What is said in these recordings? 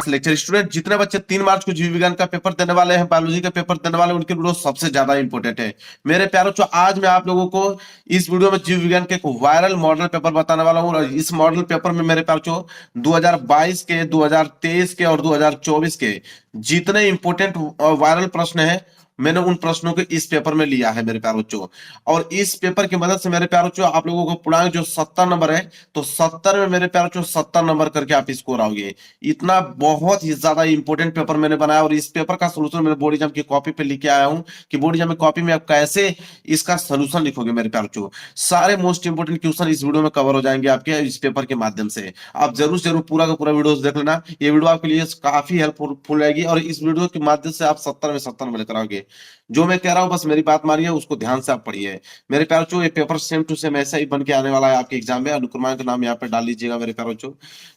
से lecture. Student जितने बच्चे 3 मार्च को जीव विज्ञान का पेपर देने वाले हैं, बायोलॉजी का पेपर देने वाले हैं, उनके वीडियो सबसे ज्यादा इंपॉर्टेंट है मेरे प्यारों। जो आज मैं आप लोगों को इस वीडियो में जीव विज्ञान के एक वायरल मॉडल पेपर बताने वाला हूं, और इस मॉडल पेपर में मेरे प्यारों 2022 के, 2023 के और 2024 के जितने इंपॉर्टेंट वायरल प्रश्न है, मैंने उन प्रश्नों को इस पेपर में लिया है मेरे प्यारे बच्चों। और इस पेपर की मदद से मेरे प्यारे बच्चों आप लोगों को पूर्णांक जो 70 नंबर है, तो 70 में मेरे प्यारे बच्चों 70 नंबर करके आप स्कोर आओगे। इतना बहुत ही ज्यादा इंपॉर्टेंट पेपर मैंने बनाया, और इस पेपर का सोल्यूशन मैंने बोर्ड एग्जाम की कॉपी पे लिख के आया हूं कि बोर्ड एग्जाम की कॉपी में आप कैसे इसका सोल्यूशन लिखोगे मेरे प्यारे बच्चों। सारे मोस्ट इंपोर्टेंट क्वेश्चन इस वीडियो में कवर हो जाएंगे आपके इस पेपर के माध्यम से। आप जरूर जरूर पूरा का पूरा वीडियो देख लेना, ये वीडियो आपके लिए काफी हेल्पफुल रहेगी, और इस वीडियो के माध्यम से आप 70 में 70 नंबर लेकर आओगे। जो मैं कह रहा हूं बस मेरी बात मानिए, उसको ध्यान से आप पढ़िए मेरे प्यारे बच्चों। ये पेपर सेम टू सेम ऐसा ही बन के आने वाला है आपके एग्जाम में। अनुक्रमांक नाम यहाँ पे डाल लीजिएगा मेरे प्यारे बच्चों।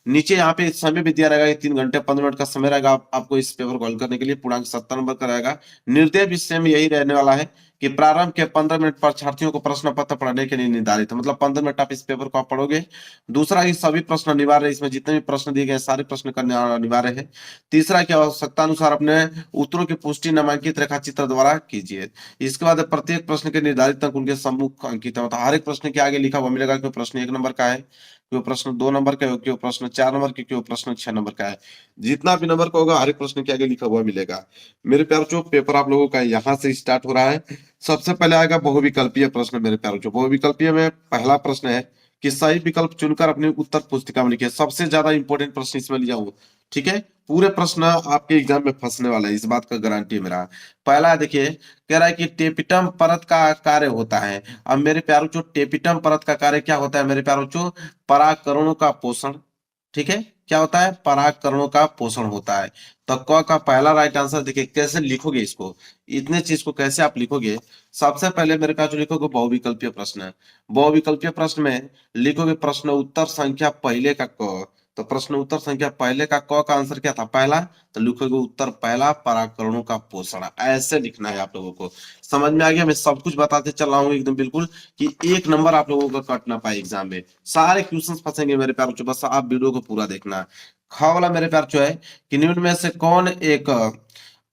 नीचे यहाँ पे समय भी दिया रहेगा, 3 घंटे 15 मिनट का समय रहेगा आपको इस पेपर को हल करने के लिए। पूर्णांक 70 नंबर का रहेगा। निर्देश भी सेम यही रहने वाला है कि प्रारंभ के 15 मिनट परीक्षार्थियों को प्रश्न पत्र पढ़ने के लिए निर्धारित है, मतलब 15 मिनट आप इस पेपर को आप पढ़ोगे। दूसरा, ये सभी प्रश्न अनिवार्य है, इसमें जितने भी प्रश्न दिए गए सारे प्रश्न करने अनिवार्य है। तीसरा, की आवश्यकता अनुसार अपने उत्तरों की पुष्टि नामांकित रेखा चित्र द्वारा कीजिए। इसके बाद प्रत्येक प्रश्न के निर्धारित अंक उनके सम्मुख अंकित है, मतलब हर एक प्रश्न के आगे लिखा हुआ मिलेगा कि प्रश्न 1 नंबर का है, क्यों प्रश्न 2 नंबर का है, क्यों प्रश्न 4 नंबर का, क्यों प्रश्न 6 नंबर का है। जितना भी नंबर का होगा हर एक प्रश्न के आगे लिखा हुआ मिलेगा मेरे प्यारे बच्चों। पेपर आप लोगों का यहाँ से स्टार्ट हो रहा है। सबसे पहले आएगा बहुविकल्पीय प्रश्न मेरे प्यारे बच्चों। बहुविकल्पीय में पहला प्रश्न है कि सही विकल्प चुनकर अपनी उत्तर पुस्तिका में लिखिए। सबसे ज्यादा इंपॉर्टेंट प्रश्न इसमें लिया हूं, ठीक है। पूरे प्रश्न आपके एग्जाम में फंसने वाला है, इस बात का गारंटी है मेरा। पहला देखिए, कह रहा है कि टेपिटम परत का कार्य होता है। अब मेरे प्यारों जो टेपिटम परत का कार्य क्या होता है मेरे प्यारों जो, परागकणों का पोषण, ठीक है। क्या होता है? परागकणों का पोषण होता है। तो क का पहला राइट आंसर। देखिए कैसे लिखोगे इसको, इतने चीज को कैसे आप लिखोगे। सबसे पहले मेरे पास जो लिखोगे बहुविकल्पीय प्रश्न है। बहुविकल्पीय प्रश्न में लिखोगे प्रश्न उत्तर संख्या पहले का क। तो प्रश्न उत्तर संख्या पहले का क का आंसर क्या था? पहला। तो लिखोगे उत्तर पहला, परागकणों का पोषण। ऐसे लिखना है आप लोगों को। समझ में आ गया? मैं सब कुछ बताते चल रहा हूँ एकदम बिल्कुल, कि 1 नंबर आप लोगों का कट ना पाए एग्जाम में। सारे क्वेश्चंस फंसेंगे मेरे प्यार बच्चों, बस आप वीडियो को पूरा देखना। ख वाला मेरे प्यार जो है कि निम्न में से कौन एक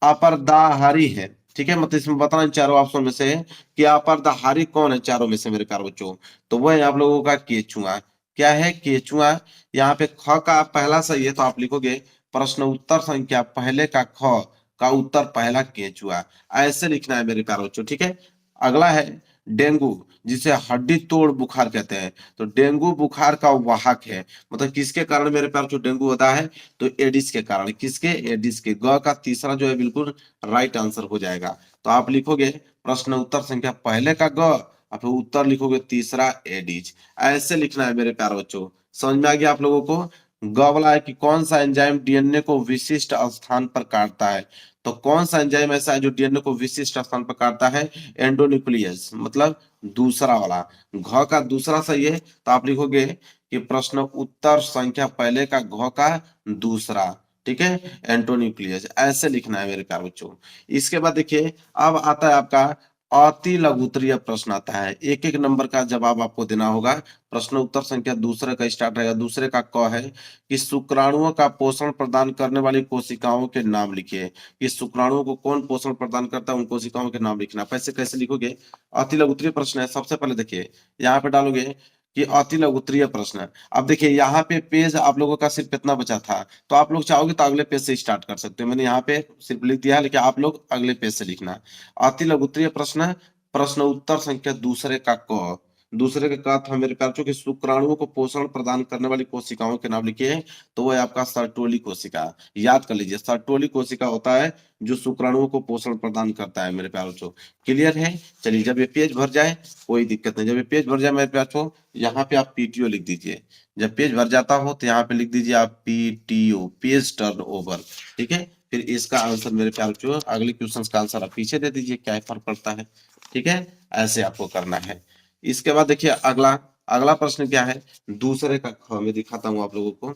अपर्दाहारी है, ठीक है। मतलब इसमें बताना इन चारों ऑप्शन में से कि अपर्दाहारी कौन है चारों में से मेरे प्यार बच्चों। तो वो है आप लोगों का केचुआ। क्या है? केचुआ। यहाँ पे ख का पहला सही है, तो आप लिखोगे प्रश्न उत्तर संख्या पहले का ख का उत्तर पहला केचुआ। ऐसे लिखना है मेरे प्यारे बच्चों, ठीक है। अगला है डेंगू, जिसे हड्डी तोड़ बुखार कहते हैं। तो डेंगू बुखार का वाहक है, मतलब किसके कारण मेरे प्यारे बच्चों डेंगू होता है? तो एडिस के कारण। किसके? एडिस के। ग का तीसरा जो है बिल्कुल राइट आंसर हो जाएगा। तो आप लिखोगे प्रश्न उत्तर संख्या पहले का ग, और फिर उत्तर लिखोगे तीसरा एडिज। ऐसे लिखना है मेरे प्यारे बच्चों। समझ में आ गया आप लोगों को? ग वाला है कि कौन सा एंजाइम डीएनए को विशिष्ट स्थान पर काटता है। तो कौन सा एंजाइम ऐसा है जो डीएनए को विशिष्ट स्थान पर काटता है? एंडोन्यूक्लियस, मतलब दूसरा वाला। घ का दूसरा सही है, तो आप लिखोगे कि प्रश्न उत्तर संख्या पहले का घ का दूसरा, ठीक है, एंटोन्यूक्लियस। ऐसे लिखना है मेरे प्यारे बच्चों। इसके बाद देखिए, अब आता है आपका अति लघुत्तरीय प्रश्न आता है। 1-1 नंबर का जवाब आपको देना होगा। प्रश्न उत्तर संख्या दूसरे का स्टार्ट रहेगा। दूसरे का क है कि शुक्राणुओं का पोषण प्रदान करने वाली कोशिकाओं के नाम लिखिए। कि शुक्राणुओं को कौन पोषण प्रदान करता है, उन कोशिकाओं के नाम लिखना। पैसे कैसे लिखोगे? अति लघुत्तरीय प्रश्न है। सबसे पहले देखिए यहाँ पे डालोगे कि अति लघुत्तरीय प्रश्न। अब देखिए यहाँ पे पेज आप लोगों का सिर्फ इतना बचा था, तो आप लोग चाहोगे तो अगले पेज से स्टार्ट कर सकते हो। मैंने यहाँ पे सिर्फ लिख दिया है, लेकिन आप लोग अगले पेज से लिखना। अति लघुत्तरीय प्रश्न, प्रश्न उत्तर संख्या दूसरे का क। दूसरे का का था मेरे प्यारों कि शुक्राणुओं को पोषण प्रदान करने वाली कोशिकाओं के नाम लिखिए। तो वो है आपका सर्टोली कोशिका। याद कर लीजिए, सर्टोली कोशिका होता है जो शुक्राणुओं को पोषण प्रदान करता है मेरे प्यारों बच्चों। क्लियर है? चलिए, जब ये पेज भर जाए कोई दिक्कत नहीं। जब ये पेज भर जाए मेरे प्यारों, यहाँ पे आप पीटीओ लिख दीजिए। जब पेज भर जाता हो तो यहाँ पे लिख दीजिए आप पीटीओ, पेज टर्न ओवर, ठीक है। फिर इसका आंसर मेरे प्यारे बच्चों, अगले क्वेश्चन का आंसर आप पीछे दे दीजिए, क्या फर्क पड़ता है, ठीक है। ऐसे आपको करना है। इसके बाद देखिए अगला अगला प्रश्न क्या है? दूसरे का ख मैं दिखाता हूं आप लोगों को।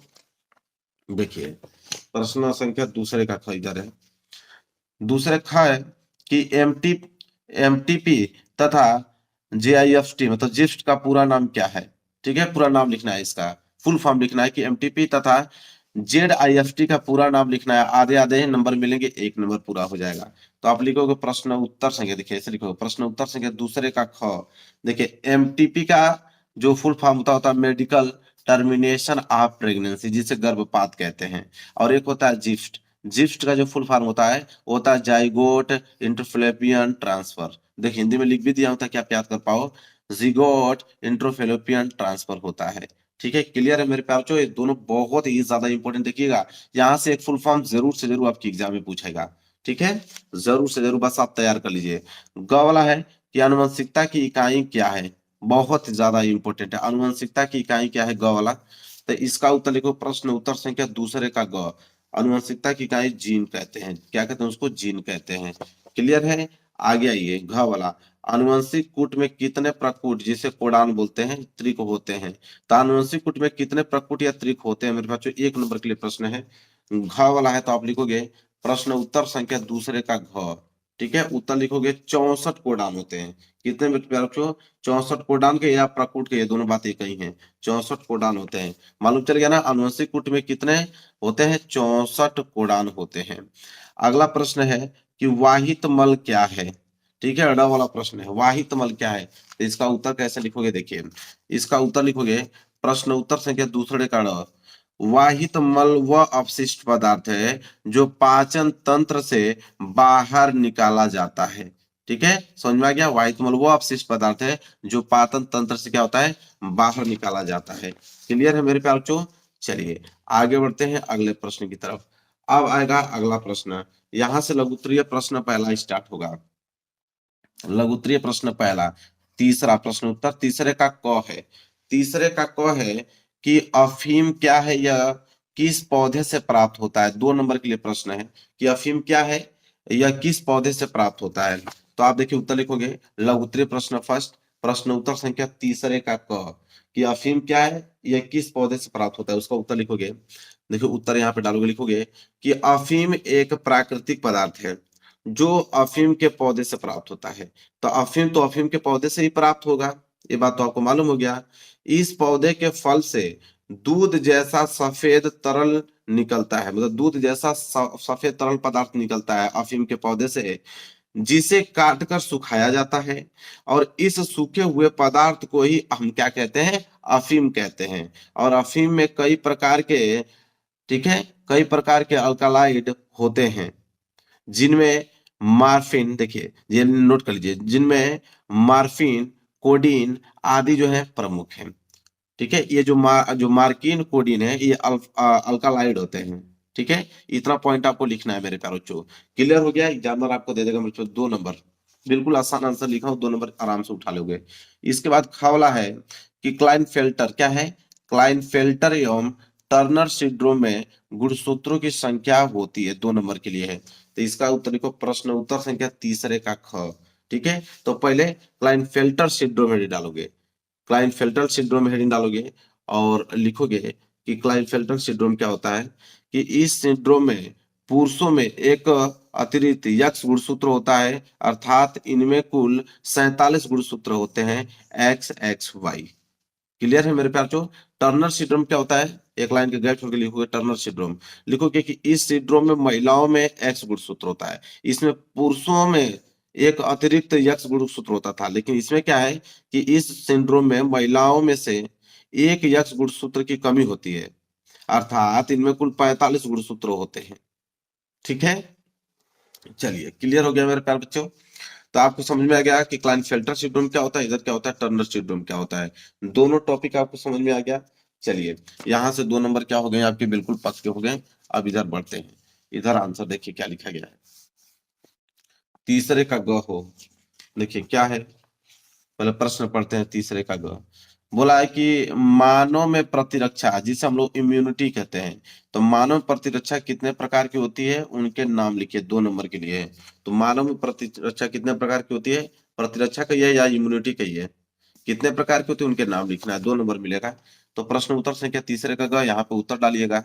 देखिए प्रश्न संख्या दूसरे का ख इधर है। दूसरे ख है कि एमटीपी तथा जेआईएफटी, मतलब जिस्ट का पूरा नाम क्या है, ठीक है। पूरा नाम लिखना है, इसका फुल फॉर्म लिखना है कि एमटीपी तथा ZIFT का पूरा नाम लिखना है, आधे आधे नंबर मिलेंगे, एक नंबर पूरा हो जाएगा। तो आप लिखोगे प्रश्न उत्तर संख्या, देखिए ऐसे लिखोगे प्रश्न उत्तर संख्या दूसरे का ख। देखिए MTP का जो फुल फॉर्म होता है मेडिकल टर्मिनेशन ऑफ प्रेगनेंसी, जिसे गर्भपात कहते हैं। और एक होता है जिफ्ट, जिफ्ट का जो फुल फॉर्म होता है वो होता है जाइगोट इंटरफेलोपियन ट्रांसफर। देखिए हिंदी में लिख भी दिया होता है कि आप याद कर पाओ, जिगोट इंटरफेलोपियन ट्रांसफर होता है। ठीक है, क्लियर है मेरे प्यार बच्चों, ये दोनों बहुत ही ज्यादा इंपॉर्टेंट। देखिएगा यहाँ से एक फुल फॉर्म जरूर से जरूर आपकी एग्जाम में पूछेगा। ठीक है, जरूर से जरूर, बस आप तैयार कर लीजिए। ग वाला है कि आनुवंशिकता की इकाई क्या है, बहुत ज्यादा इंपॉर्टेंट है। आनुवंशिकता की इकाई क्या है, ग वाला। तो इसका उत्तर लिखो प्रश्न उत्तर संख्या दूसरे का ग। आनुवंशिकता की इकाई जीन कहते हैं, क्या कहते हैं उसको, जीन कहते हैं। क्लियर है, आगे आइए घ वाला। आनुवंशिक कूट में कितने प्रकूट, जिसे कोडान बोलते हैं, त्रिक होते हैं। तो आनुवंशिक कूट में कितने प्रकूट या त्रिक होते हैं मेरे बच्चों, एक नंबर के लिए प्रश्न है। घ वाला है तो आप लिखोगे प्रश्न उत्तर संख्या दूसरे का घ। ठीक है, उत्तर लिखोगे 64 कोडान होते हैं। कितने मेरे प्यारे बच्चों, 64 कोडान के या प्रकूट के, ये दोनों बातें एक ही हैं। 64 कोडान होते हैं। मालूम चल गया ना, आनुवंशिक कूट में कितने होते हैं, 64 कोडान होते हैं। अगला प्रश्न है कि वाहित मल क्या है। ठीक है, अड़ा वाला प्रश्न है, वाहित मल क्या है। तो इसका उत्तर कैसे लिखोगे, देखिए इसका उत्तर लिखोगे प्रश्न उत्तर संख्या दूसरे का अड़ा। वाहित मल वह अपशिष्ट पदार्थ है जो पाचन तंत्र से बाहर निकाला जाता है। ठीक है, समझ में आ गया, वाहित मल वह अपशिष्ट पदार्थ है जो पाचन तंत्र से क्या होता है, बाहर निकाला जाता है। क्लियर है मेरे प्यारे बच्चों, चलिए आगे बढ़ते हैं अगले प्रश्न की तरफ। अब आएगा अगला प्रश्न, यहां से लघुत्तरीय प्रश्न पहला स्टार्ट होगा। लघुत्तरीय प्रश्न पहला, तीसरा प्रश्न उत्तर तीसरे का क है। तीसरे का क है कि अफीम क्या है, यह किस पौधे से प्राप्त होता है। दो नंबर के लिए प्रश्न है कि अफीम क्या है, यह किस पौधे से प्राप्त होता है। तो आप देखिए उत्तर लिखोगे लघुत्तरीय प्रश्न फर्स्ट, प्रश्न उत्तर संख्या तीसरे का क, कि अफीम क्या है, यह किस पौधे से प्राप्त होता है, उसका उत्तर लिखोगे। देखिए उत्तर यहाँ पे डालोगे, लिखोगे कि अफीम एक प्राकृतिक पदार्थ है जो अफीम के पौधे से प्राप्त होता है। तो अफीम के पौधे से ही प्राप्त होगा, ये बात तो आपको मालूम हो गया। इस पौधे के फल से दूध जैसा सफेद तरल निकलता है, मतलब दूध जैसा सफेद तरल पदार्थ निकलता है अफीम के पौधे से, जिसे काट कर सुखाया जाता है। और इस सूखे हुए पदार्थ को ही हम क्या कहते हैं, अफीम कहते हैं। और अफीम में कई प्रकार के, ठीक है, कई प्रकार के अल्कलॉइड होते हैं, जिनमें मार्फिन, देखिए ये नोट कर लीजिए, जिनमें मार्फिन, कोडीन आदि जो है प्रमुख हैं। ठीक है, ये जो मार्किन कोडीन है ये अल्कालाइड होते हैं। ठीक है, इतना पॉइंट आपको लिखना है मेरे प्यारे बच्चों। क्लियर हो गया, एग्जामिनर आपको दे देगा मेरे बच्चों 2 नंबर, बिल्कुल आसान आंसर लिखा हूं, 2 नंबर आराम से उठा लोगे। इसके बाद खवला है कि क्लाइनफेल्टर क्या है, क्लाइनफेल्टर एवं टर्नर सिंड्रोम में गुणसूत्रों की संख्या होती है, 2 नंबर के लिए है। तो इसका उत्तर लिखो प्रश्न उत्तर संख्या तीसरे का ख। ठीक है, तो पहले क्लाइनफेल्टर सिंड्रोम हेडिंग डालोगे, क्लाइनफेल्टर सिंड्रोम हेडिंग डालोगे और लिखोगे कि क्लाइनफेल्टर सिंड्रोम क्या होता है, कि इस सिंड्रोम में पुरुषों में एक अतिरिक्त यक्स गुणसूत्र होता है, अर्थात इनमें कुल 47 गुणसूत्र होते हैं, XXY। क्लियर है मेरे प्यार बच्चों। टर्नर सिंड्रोम क्या होता है, एक लाइन के गैप छोड़ के लिखोगे टर्नर सिंड्रोम, लिखोगे कि इस सिंड्रोम में महिलाओं में एक्स गुणसूत्र होता है, इसमें पुरुषों में एक अतिरिक्त यक्स गुणसूत्र होता था। लेकिन इसमें क्या है कि इस सिंड्रोम में महिलाओं में से एक यक्स गुणसूत्र की कमी होती है, अर्थात इनमें कुल 45 गुणसूत्र होते हैं। ठीक है, चलिए क्लियर हो गया मेरे प्यार बच्चों। तो आपको समझ में आ गया कि क्लाइनफेल्टर सिंड्रोम क्या होता है, इधर क्या होता है टर्नर सिंड्रोम क्या होता है, दोनों टॉपिक आपको समझ में आ गया। चलिए यहाँ से 2 नंबर क्या हो गए आपके, बिल्कुल पक्के हो गए। अब इधर बढ़ते हैं, इधर आंसर देखिए क्या लिखा गया है, तीसरे का ग हो। देखिए क्या है, पहले प्रश्न पढ़ते हैं तीसरे का ग। बोला है कि मानव में प्रतिरक्षा, जिसे हम लोग इम्यूनिटी कहते हैं, तो मानव में प्रतिरक्षा कितने प्रकार की होती है, उनके नाम लिखिए, 2 नंबर के लिए। तो मानव में प्रतिरक्षा कितने प्रकार की होती है, प्रतिरक्षा कही है या इम्यूनिटी कही है, कितने प्रकार के होते हैं उनके नाम लिखना है, 2 नंबर मिलेगा। तो प्रश्न उत्तर संख्या तीसरे का ग, यहाँ पे उत्तर डालिएगा,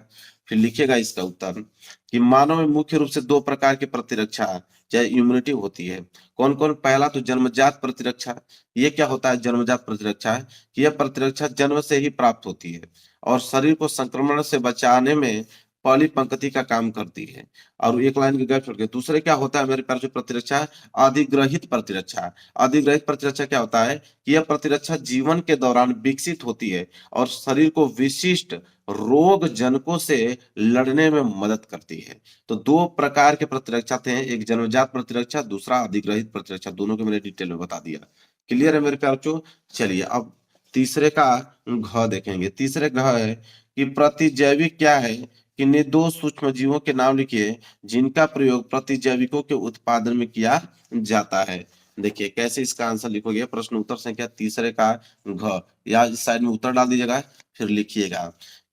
फिर लिखिएगा इसका उत्तर कि मानव में मुख्य रूप से 2 प्रकार की प्रतिरक्षा चाहे इम्यूनिटी होती है। कौन कौन, पहला तो जन्मजात प्रतिरक्षा। ये क्या होता है जन्मजात प्रतिरक्षा, कि यह प्रतिरक्षा जन्म से ही प्राप्त होती है। और शरीर को संक्रमण से बचाने में पहली पंक्ति का काम करती है। और एक लाइन के गैप छोड़ के दूसरे क्या होता है मेरे प्यारे जो प्रतिरक्षा, अधिग्रहित प्रतिरक्षा। अधिग्रहित प्रतिरक्षा क्या होता है कि यह प्रतिरक्षा जीवन के दौरान विकसित होती है और शरीर को विशिष्ट रोग जनकों से लड़ने में मदद करती है। तो दो प्रकार के प्रतिरक्षा थे, एक जन्मजात प्रतिरक्षा, दूसरा अधिग्रहित प्रतिरक्षा। दोनों को मैंने डिटेल में बता दिया। क्लियर है मेरे प्यारे बच्चों? चलिए अब तीसरे का घ देखेंगे। तीसरे घ है कि प्रतिजैविक क्या है कि निर्दोष सूक्ष्म जीवों के नाम लिखिए जिनका प्रयोग प्रतिजैविकों के उत्पादन में किया जाता है। देखिए कैसे इसका आंसर लिखोगे, प्रश्न उत्तर संख्या तीसरे का घ, या इस साइड में उत्तर डाल दीजिएगा फिर लिखिएगा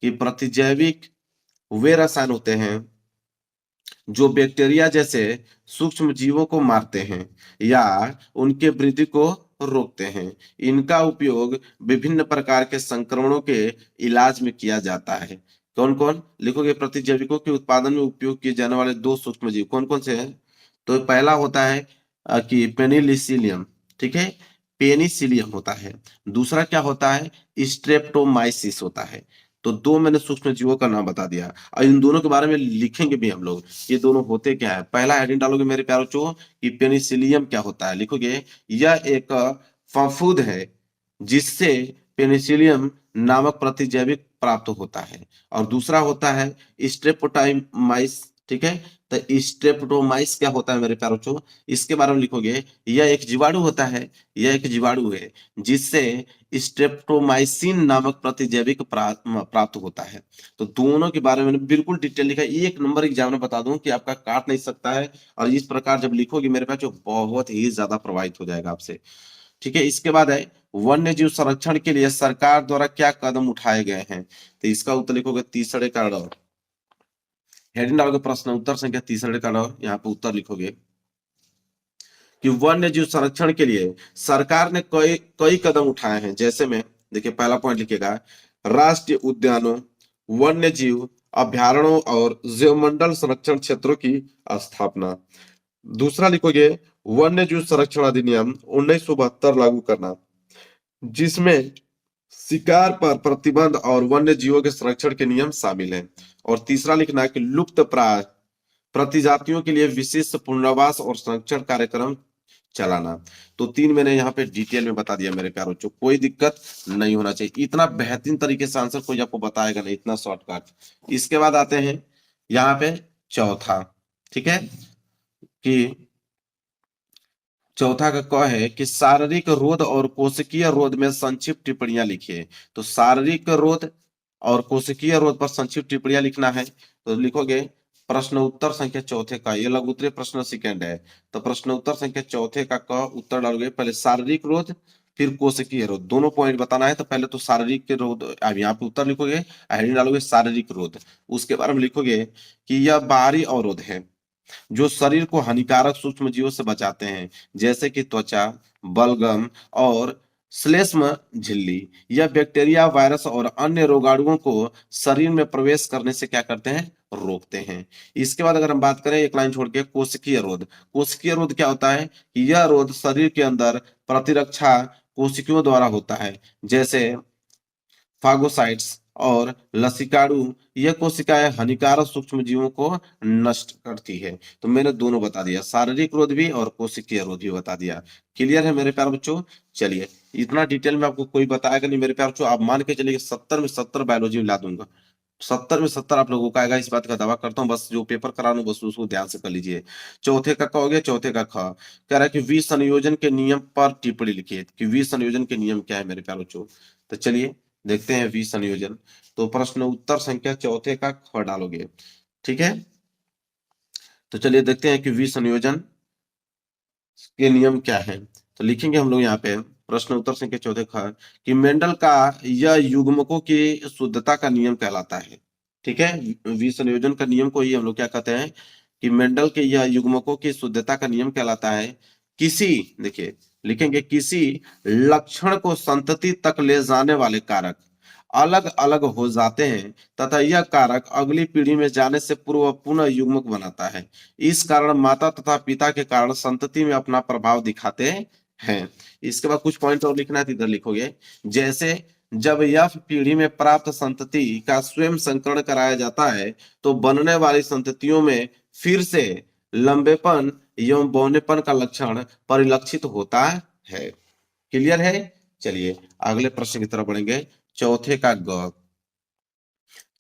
कि प्रतिजैविक वे रसायन होते हैं जो बैक्टीरिया जैसे सूक्ष्म जीवों को मारते हैं या उनके वृद्धि को रोकते हैं। इनका उपयोग विभिन्न प्रकार के संक्रमणों के इलाज में किया जाता है। कौन कौन लिखोगे? प्रतिजैविकों के उत्पादन में उपयोग किए जाने वाले दो सूक्ष्म जीव कौन कौन से हैं? तो पहला होता है कि पेनिसिलियम, ठीक है, पेनिसिलियम होता है। दूसरा क्या होता है? स्ट्रेप्टोमाइसिस होता है। तो दो मैंने सूक्ष्म जीवों का नाम बता दिया और इन दोनों के बारे में लिखेंगे भी हम लोग, ये दोनों होते क्या है। पहला हेडिंग डालोगे मेरे प्यारे बच्चों कि पेनिसिलियम क्या होता है, लिखोगे यह एक फफूंद है जिससे पेनिसिलियम नामक प्रतिजैविक प्राप्त होता है। और दूसरा होता है स्ट्रेप्टोमाइस, ठीक है। तो स्ट्रेप्टोमाइस क्या होता है मेरे प्यारे बच्चों, इसके बारे में लिखोगे यह एक जीवाणु होता है, यह एक जीवाणु है जिससे स्ट्रेप्टोमाइसिन नामक प्रतिजैविक प्राप्त होता है। तो दोनों के बारे में बिल्कुल डिटेल लिखा है, एक नंबर एग्जाम में बता दूं कि आपका काट नहीं सकता है। और इस प्रकार जब लिखोगे मेरे पास जो बहुत ही ज्यादा प्रभावित हो जाएगा आपसे, ठीक है। इसके बाद है वन्य जीव संरक्षण के लिए सरकार द्वारा क्या कदम उठाए गए हैं। तो इसका उत्तर लिखोगे तीसरे का ड, हेडिंग डालोगे प्रश्न उत्तर संख्या तीसरे का ड, यहाँ पे उत्तर लिखोगे कि वन्य जीव संरक्षण के लिए सरकार ने कई कई कदम उठाए हैं। जैसे में देखिए पहला पॉइंट लिखिएगा राष्ट्रीय उद्यानों, वन्य जीव अभ्यारण्यों और जैवमंडल संरक्षण क्षेत्रों की स्थापना। दूसरा लिखोगे वन्य जीव संरक्षण अधिनियम 1972 लागू करना जिसमें शिकार पर प्रतिबंध और वन्य जीवों के संरक्षण के नियम शामिल हैं। और तीसरा लिखना है कि लुप्त प्राय प्रतिजातियों के लिए विशिष्ट पुनर्वास और संरक्षण कार्यक्रम चलाना। तो तीन मैंने यहाँ पे डिटेल में बता दिया मेरे प्यारों बच्चों, कोई दिक्कत नहीं होना चाहिए। इतना बेहतरीन तरीके से आंसर कोई आपको बताएगा नहीं, इतना शॉर्टकट। इसके बाद आते हैं यहाँ पे चौथा, ठीक है, कि चौथा का क है कि शारीरिक रोध और कोशिकीय रोध में संक्षिप्त टिप्पणियां लिखिए। तो शारीरिक रोध और कोशिकीय रोध पर संक्षिप्त टिप्पणियां लिखना है। तो लिखोगे प्रश्न उत्तर संख्या चौथे का, ये लघु उत्तरीय प्रश्न सेकंड है। तो प्रश्न उत्तर संख्या चौथे का क उत्तर डालोगे, पहले शारीरिक रोध फिर कोशिकीय रोध, दोनों पॉइंट बताना है। तो पहले तो शारीरिक के रोध, अब यहाँ पे उत्तर लिखोगे, हेडिंग डालोगे शारीरिक रोध। उसके बारे में लिखोगे कि यह बाहरी अवरोध है जो शरीर को हानिकारक सूक्ष्म जीवों से बचाते हैं जैसे कि त्वचा, बलगम और श्लेष्म झिल्ली। यह बैक्टीरिया, वायरस और अन्य रोगाणुओं को शरीर में प्रवेश करने से क्या करते हैं? रोकते हैं। इसके बाद अगर हम बात करें एक लाइन छोड़ के, कोशिकीय रोध। कोशिकीय रोध क्या होता है? यह रोध शरीर के अंदर प्रतिरक्षा कोशिकाओं द्वारा होता है जैसे फागोसाइट्स और लसिकाणु। यह कोशिकाएं हानिकारक सूक्ष्म जीवों को नष्ट करती है। तो मैंने दोनों बता दिया, शारीरिक रोध भी और कोशिकीय रोध भी बता दिया। क्लियर है मेरे प्यारे बच्चों? चलिए इतना डिटेल में आपको कोई बताएगा नहीं मेरे प्यारे बच्चों। आप मान के चलिए 70 में 70 बायोलॉजी में ला दूंगा, 70 में 70 आप लोगों का आएगा, इस बात का दावा करता हूँ। बस जो पेपर करा लूं बस उसको ध्यान से कर लीजिए। चौथे का कहोगे, चौथे का ख कह रहा है कि विसंयोजन के नियम पर टिप्पणी लिखिए कि विसंयोजन के नियम क्या है मेरे प्यारे बच्चों। तो चलिए देखते हैं विसंयोजन। तो प्रश्न उत्तर संख्या चौथे का ख डालोगे, ठीक है। तो चलिए देखते हैं कि विसंयोजन के नियम क्या है। तो लिखेंगे हम लोग यहाँ पे प्रश्न उत्तर संख्या चौथे ख कि मेंडल का यह युग्मकों की शुद्धता का नियम कहलाता है, ठीक है। विसंयोजन का नियम को ही हम लोग क्या कहते हैं कि मेंडल के यह युग्मकों की शुद्धता का नियम कहलाता है। किसी, देखिए लिखेंगे किसी लक्षण को संतति तक ले जाने वाले कारक अलग अलग हो जाते हैं तथा यह कारक अगली पीढ़ी में जाने से पूर्व पुनः युग्मक बनाता है। इस कारण माता तथा पिता के कारण संतति में अपना प्रभाव दिखाते हैं। इसके बाद कुछ पॉइंट और लिखना है, तो इधर लिखोगे जैसे जब यफ पीढ़ी में प्राप्त संतति का स्वयं संकरण कराया जाता है तो बनने वाली संततियों में फिर से लंबेपन एवं बौनेपन का लक्षण परिलक्षित होता है। क्लियर है? चलिए अगले प्रश्न की तरफ बढ़ेंगे। चौथे का ग।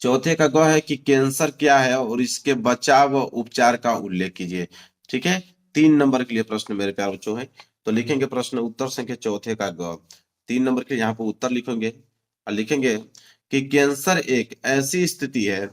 चौथे का ग है कि कैंसर क्या है और इसके बचाव व उपचार का उल्लेख कीजिए। ठीक है, 3 नंबर के लिए प्रश्न मेरे प्यारे बच्चों है। तो लिखेंगे प्रश्न उत्तर संख्या चौथे का ग। 3 नंबर के यहाँ पर उत्तर लिखेंगे और लिखेंगे कि कैंसर एक ऐसी स्थिति है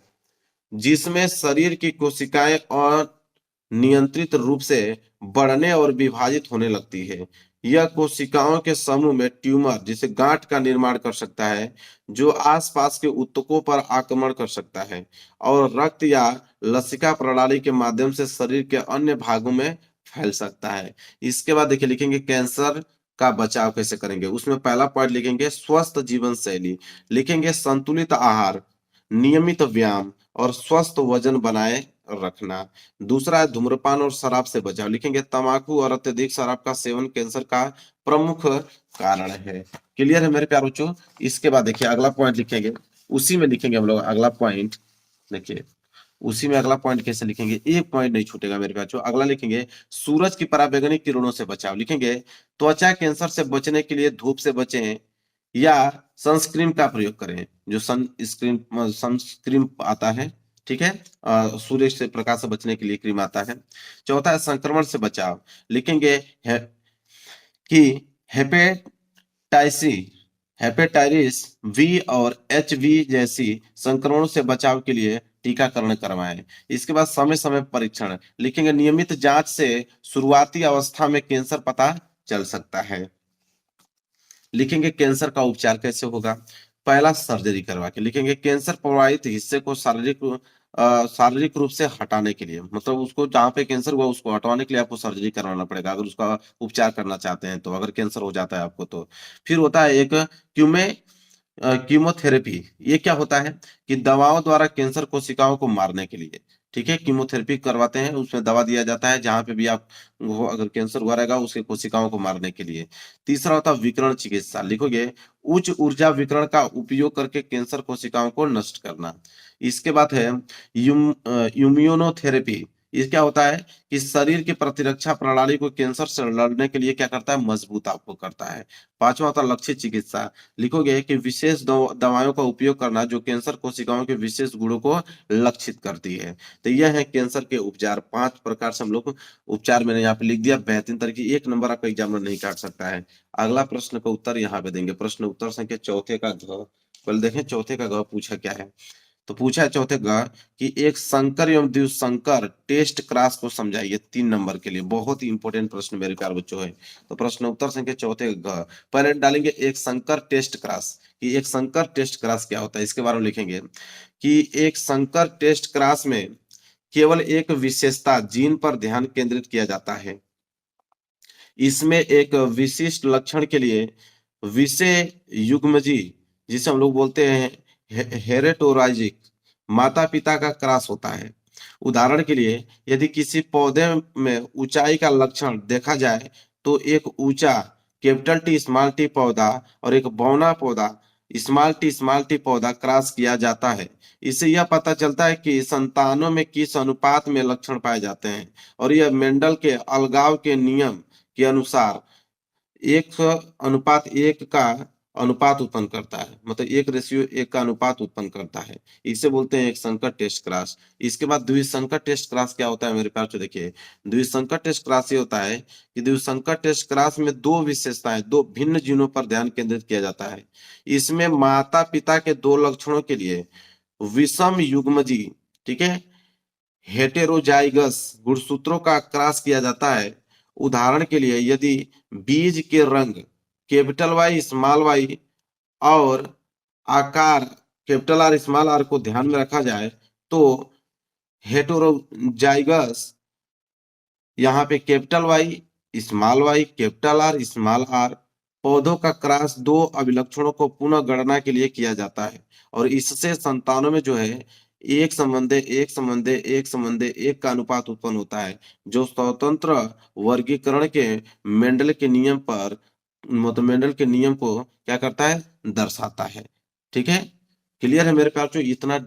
जिसमें शरीर की कोशिकाएं अनियंत्रित रूप से बढ़ने और विभाजित होने लगती है। यह कोशिकाओं के समूह में ट्यूमर जिसे गांठ का निर्माण कर सकता है, जो आसपास के ऊतकों पर आक्रमण कर सकता है और रक्त या लसिका प्रणाली के माध्यम से शरीर के अन्य भागों में फैल सकता है। इसके बाद देखिए लिखेंगे कैंसर का बचाव कैसे करेंगे। उसमें पहला पॉइंट लिखेंगे स्वस्थ जीवन शैली, लिखेंगे संतुलित आहार, नियमित व्यायाम और स्वस्थ वजन बनाए रखना। दूसरा है धूम्रपान और शराब से बचाव, लिखेंगे तंबाकू और अत्यधिक शराब का सेवन कैंसर का प्रमुख कारण है। क्लियर है मेरे प्यारे बच्चों? इसके बाद देखिए अगला पॉइंट लिखेंगे, उसी में लिखेंगे हम लोग अगला पॉइंट। देखिए उसी में अगला पॉइंट कैसे लिखेंगे, एक पॉइंट नहीं छूटेगा मेरे बच्चों। अगला लिखेंगे सूरज की पराबैंगनी किरणों से बचाव, लिखेंगे त्वचा कैंसर से बचने के लिए धूप से बचें या सनस्क्रीन का प्रयोग करें। जो सनस्क्रीन आता है, ठीक है, सूर्य से प्रकाश से बचने के लिए क्रीम आता है। चौथा है संक्रमण से बचाव, लिखेंगे कि हेपेटाइसी हेपेटाइटिस बी और एचवी जैसी संक्रमणों से बचाव के लिए टीकाकरण करवाएं। इसके बाद समय समय परीक्षण, लिखेंगे नियमित जांच से शुरुआती अवस्था में कैंसर पता चल सकता है। लिखेंगे कैंसर का उपचार कैसे होगा। पहला सर्जरी करवा के, लिखेंगे कैंसर प्रभावित हिस्से को शारीरिक रूप से हटाने के लिए, मतलब उसको जहाँ पे कैंसर हुआ उसको हटाने के लिए आपको सर्जरी करवाना पड़ेगा अगर उसका उपचार करना चाहते हैं तो, अगर कैंसर हो जाता है आपको तो। फिर होता है एक कीमोथेरेपी। ये क्या होता है कि दवाओं द्वारा कैंसर कोशिकाओं को मारने के लिए, ठीक है, कीमोथेरेपी करवाते हैं, उसमें दवा दिया जाता है जहां पे भी आप अगर कैंसर हुआ रहेगा उसके कोशिकाओं को मारने के लिए। तीसरा होता है विकिरण चिकित्सा, लिखोगे उच्च ऊर्जा विकिरण का उपयोग करके कैंसर कोशिकाओं को नष्ट करना। इसके बाद है इम्यूनोथेरेपी। ये क्या होता है कि शरीर की प्रतिरक्षा प्रणाली को कैंसर से लड़ने के लिए क्या करता है, मजबूत आपको करता है। पांचवा होता है लक्षित चिकित्सा, लिखोगे कि विशेष दवाओं का उपयोग करना जो कैंसर कोशिकाओं के विशेष गुणों को लक्षित करती है। तो यह है कैंसर के उपचार। 5 प्रकार से हम लोग उपचार मैंने यहाँ पे लिख दिया बेहतरीन तरीके, 1 नंबर आपका एग्जामिनर नहीं काट सकता है। अगला प्रश्न का उत्तर यहाँ पे देंगे, प्रश्न उत्तर संख्या चौथे का घ। पहले देखें चौथे का घ पूछा क्या है। तो पूछा है चौथे का कि एक संकर एवं द्विसंकर टेस्ट क्रॉस को समझाइए। 3 नंबर के लिए बहुत ही इंपॉर्टेंट प्रश्न मेरे प्यारे बच्चों है। तो प्रश्न उत्तर संख्या चौथे का ग। पहले डालेंगे एक संकर टेस्ट क्रॉस, कि एक संकर टेस्ट क्रॉस क्या होता है इसके बारे में लिखेंगे कि एक संकर टेस्ट क्रॉस में केवल एक विशेषता जीन पर ध्यान केंद्रित किया जाता है। इसमें एक विशिष्ट लक्षण के लिए विषय युग्मजी, जिसे हम लोग बोलते हैं हेरेटोराइजिक, माता पिता का क्रॉस होता है। उदाहरण के लिए यदि किसी पौधे में ऊंचाई का लक्षण देखा जाए तो एक ऊंचा कैपिटल टी स्मॉल टी पौधा और एक बौना पौधा स्मॉल टी पौधा क्रॉस किया जाता है। इससे यह पता चलता है कि संतानों में किस अनुपात में लक्षण पाए जाते हैं और यह मेंडल के अलगाव के नियम के अनुसार 1:1 का अनुपात उत्पन्न करता है, मतलब 1:1 का अनुपात उत्पन्न करता है। इसे बोलते हैं एक संकर टेस्ट क्रॉस। इसके बाद द्विसंकर टेस्ट क्रॉस क्या होता है मेरे प्यार, तो देखिए द्विसंकर टेस्ट क्रॉस ये होता है कि द्विसंकर टेस्ट क्रॉस में दो विशेषताएं, दो भिन्न जीनों पर ध्यान केंद्रित किया जाता है। इसमें माता पिता के दो लक्षणों के लिए विषम युग्मजी, ठीक है, हेटेरोजाइगस गुणसूत्रों का क्रॉस किया जाता है। उदाहरण के लिए यदि बीज के रंग कैपिटल वाई स्मॉल वाई और आकार कैपिटल आर स्मॉल आर को ध्यान में रखा जाए तो हेटेरोजाइगस यहाँ पे capital Y capital R small R पौधों का क्रॉस दो अभिलक्षणों को पुनः गणना के लिए किया जाता है और इससे संतानों में जो है एक का अनुपात उत्पन्न होता है जो स्वतंत्र वर्गीकरण के मेंडल के नियम पर मतलब मेंडल के नियम को क्या करता है, दर्शाता है। ठीक है, क्लियर है मेरे प्यार, इतना